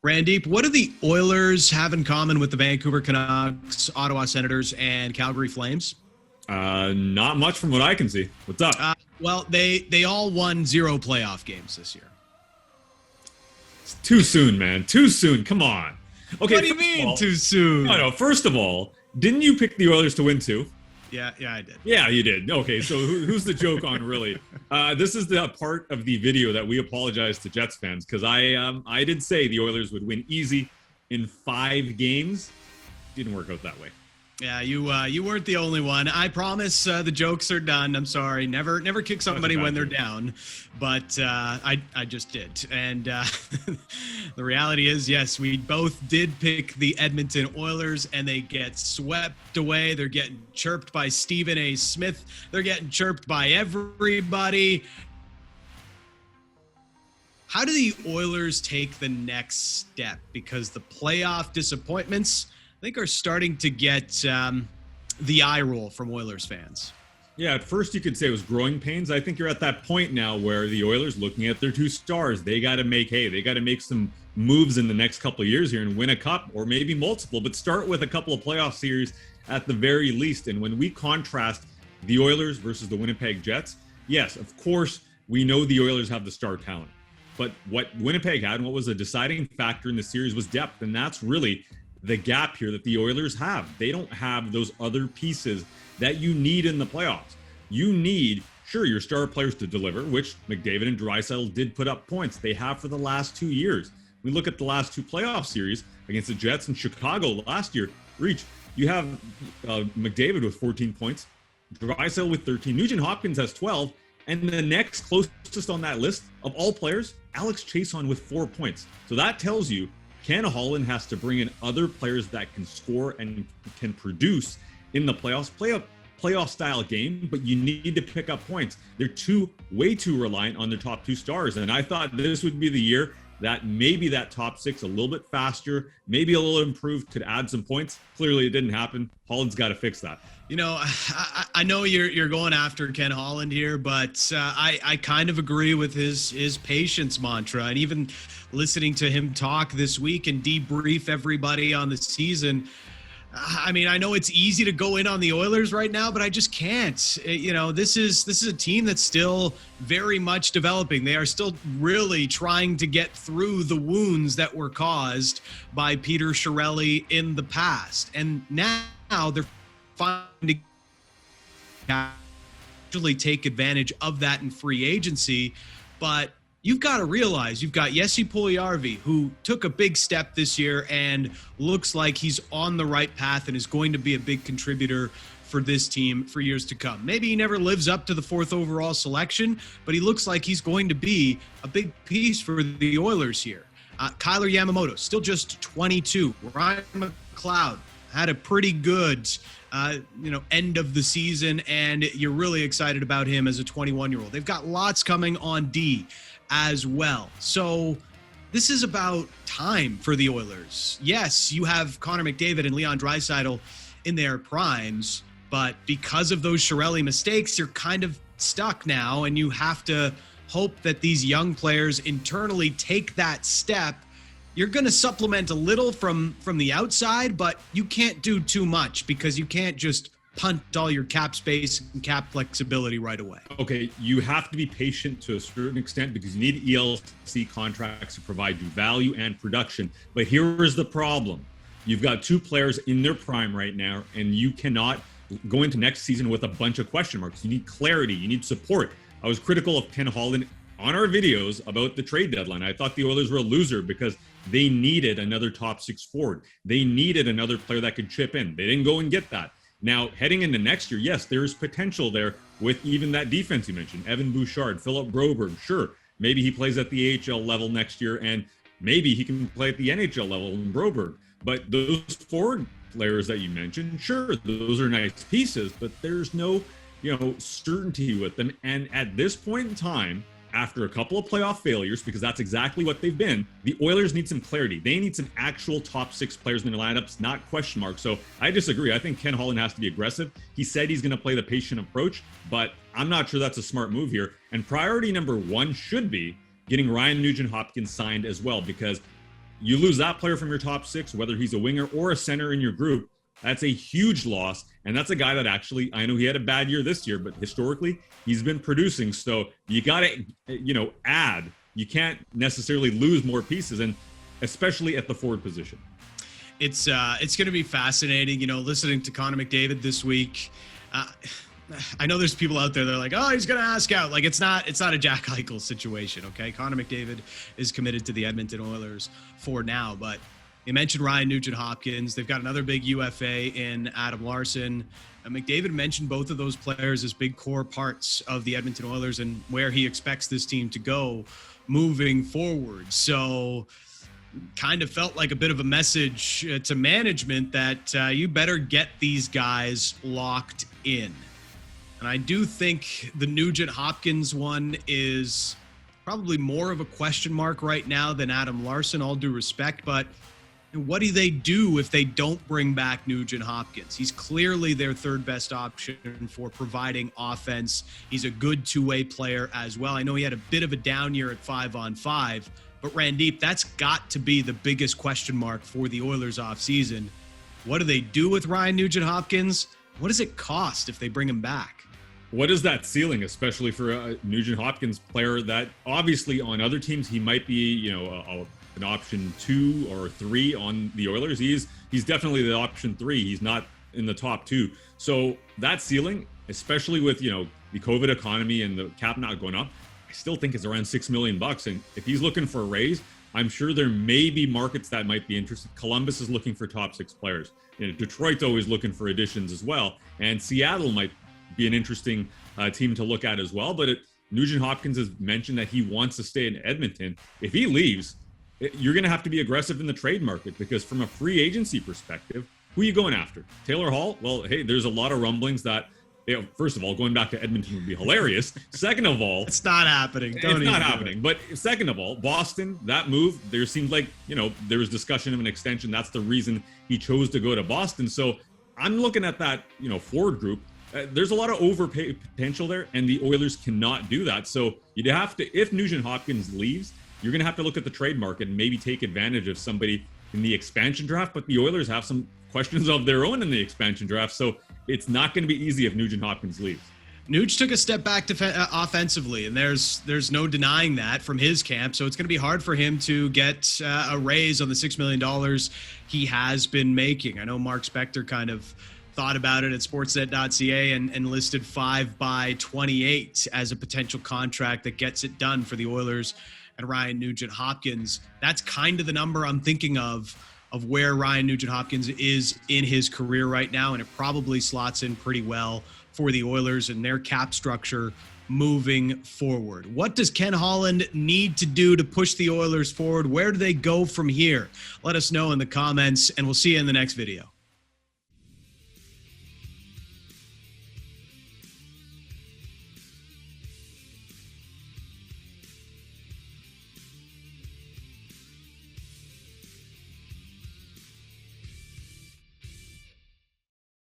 Randeep, what do the Oilers have in common with the Vancouver Canucks, Ottawa Senators, and Calgary Flames? Not much from what I can see. What's up? Well, they all won 0 playoff games this year. It's too soon, man. Too soon. Come on. Okay. What do you mean too soon? No. First of all, didn't you pick the Oilers to win too? Yeah, I did. Yeah, you did. Okay, so who's the joke on, really? This is the part of the video that we apologize to Jets fans because I did say the Oilers would win easy in 5 games. Didn't work out that way. Yeah, you weren't the only one. I promise the jokes are done. I'm sorry. Never kick somebody when they're down, but I just did. And the reality is, yes, we both did pick the Edmonton Oilers, and they get swept away. They're getting chirped by Stephen A. Smith. They're getting chirped by everybody. How do the Oilers take the next step? Because the playoff disappointments, I think, are starting to get the eye roll from Oilers fans. Yeah, at first you could say it was growing pains. I think you're at that point now where the Oilers, looking at their 2 stars, they got to make some moves in the next couple of years here and win a cup or maybe multiple, but start with a couple of playoff series at the very least. And when we contrast the Oilers versus the Winnipeg Jets, yes, of course, we know the Oilers have the star talent. But what Winnipeg had and what was a deciding factor in the series was depth, and that's really the gap here that the Oilers have. They don't have those other pieces that you need in the playoffs. You need, sure, your star players to deliver, which McDavid and Draisaitl did put up points. They have for the last 2 years. We look at the last 2 playoff series against the Jets and Chicago last year. Reach, you have McDavid with 14 points, Draisaitl with 13, Nugent Hopkins has 12, and the next closest on that list of all players, Alex Chiasson with 4 points. So that tells you Ken Holland has to bring in other players that can score and can produce in the playoffs, play a playoff style game, but you need to pick up points. They're way too reliant on their top 2 stars. And I thought this would be the year that maybe that top 6 a little bit faster, maybe a little improved, could add some points. Clearly it didn't happen. Holland's got to fix that. You know, I know you're going after Ken Holland here, but I kind of agree with his patience mantra. And even listening to him talk this week and debrief everybody on the season, I mean, I know it's easy to go in on the Oilers right now, but I just can't. You know, this is a team that's still very much developing. They are still really trying to get through the wounds that were caused by Peter Chiarelli in the past. And now they're finding to actually take advantage of that in free agency. But you've got to realize you've got Jesse Puljujarvi, who took a big step this year and looks like he's on the right path and is going to be a big contributor for this team for years to come. Maybe he never lives up to the 4th overall selection, but he looks like he's going to be a big piece for the Oilers here. Kyler Yamamoto, still just 22. Ryan McLeod had a pretty good end of the season, and you're really excited about him as a 21-year-old. They've got lots coming on D as well. So this is about time for the Oilers. Yes, you have Connor McDavid and Leon Draisaitl in their primes, but because of those Chiarelli mistakes, you're kind of stuck now, and you have to hope that these young players internally take that step. You're going to supplement a little from the outside, but you can't do too much because you can't just punt all your cap space and cap flexibility right away. Okay, you have to be patient to a certain extent because you need ELC contracts to provide you value and production. But here is the problem. You've got 2 players in their prime right now, and you cannot go into next season with a bunch of question marks. You need clarity. You need support. I was critical of Ken Holland on our videos about the trade deadline. I thought the Oilers were a loser because they needed another top 6 forward. They needed another player that could chip in. They didn't go and get that. Now, heading into next year, yes, there's potential there with even that defense you mentioned. Evan Bouchard, Philip Broberg, sure. Maybe he plays at the AHL level next year, and maybe he can play at the NHL level in Broberg. But those forward players that you mentioned, sure, those are nice pieces, but there's no, certainty with them. And at this point in time, after a couple of playoff failures, because that's exactly what they've been, the Oilers need some clarity. They need some actual top 6 players in their lineups, not question marks. So I disagree. I think Ken Holland has to be aggressive. He said he's going to play the patient approach, but I'm not sure that's a smart move here. And priority number 1 should be getting Ryan Nugent Hopkins signed as well, because you lose that player from your top six, whether he's a winger or a center in your group. That's a huge loss. And that's a guy that actually, I know he had a bad year this year, but historically he's been producing. So you got to, add. You can't necessarily lose more pieces, and especially at the forward position. It's going to be fascinating, listening to Connor McDavid this week. I know there's people out there that are like, oh, he's going to ask out. Like, it's not a Jack Eichel situation, okay? Connor McDavid is committed to the Edmonton Oilers for now, but you mentioned Ryan Nugent-Hopkins. They've got another big UFA in Adam Larsson. McDavid mentioned both of those players as big core parts of the Edmonton Oilers and where he expects this team to go moving forward. So kind of felt like a bit of a message to management that you better get these guys locked in. And I do think the Nugent-Hopkins one is probably more of a question mark right now than Adam Larsson, all due respect. But what do they do if they don't bring back Nugent-Hopkins? He's clearly their third best option for providing offense. He's a good two-way player as well. I know he had a bit of a down year at 5-on-5, but Randeep, that's got to be the biggest question mark for the Oilers offseason. What do they do with Ryan Nugent-Hopkins? What does it cost if they bring him back? What is that ceiling, especially for a Nugent-Hopkins player that obviously on other teams he might be, an option 2 or 3 on the Oilers. He's definitely the option 3. He's not in the top 2. So that ceiling, especially with the COVID economy and the cap not going up, I still think it's around $6 million. And if he's looking for a raise, I'm sure there may be markets that might be interested. Columbus is looking for top 6 players. Detroit's always looking for additions as well, and Seattle might be an interesting team to look at as well. But Nugent-Hopkins has mentioned that he wants to stay in Edmonton. If he leaves, you're going to have to be aggressive in the trade market, because from a free agency perspective, who are you going after? Taylor Hall? Well, hey, there's a lot of rumblings that, first of all, going back to Edmonton would be hilarious. Second of all, it's not happening. It's not happening. But second of all, Boston, that move, there seemed like, there was discussion of an extension. That's the reason he chose to go to Boston. So I'm looking at that, forward group. There's a lot of overpay potential there, and the Oilers cannot do that. So you'd have to, if Nugent-Hopkins leaves, you're going to have to look at the trade market and maybe take advantage of somebody in the expansion draft. But the Oilers have some questions of their own in the expansion draft, so it's not going to be easy if Nugent-Hopkins leaves. Nuge took a step back offensively, and there's no denying that from his camp. So it's going to be hard for him to get a raise on the $6 million he has been making. I know Mark Spector kind of thought about it at sportsnet.ca and listed 5/28 as a potential contract that gets it done for the Oilers and Ryan Nugent-Hopkins. That's kind of the number I'm thinking of where Ryan Nugent-Hopkins is in his career right now, and it probably slots in pretty well for the Oilers and their cap structure moving forward. What does Ken Holland need to do to push the Oilers forward? Where do they go from here? Let us know in the comments, and we'll see you in the next video.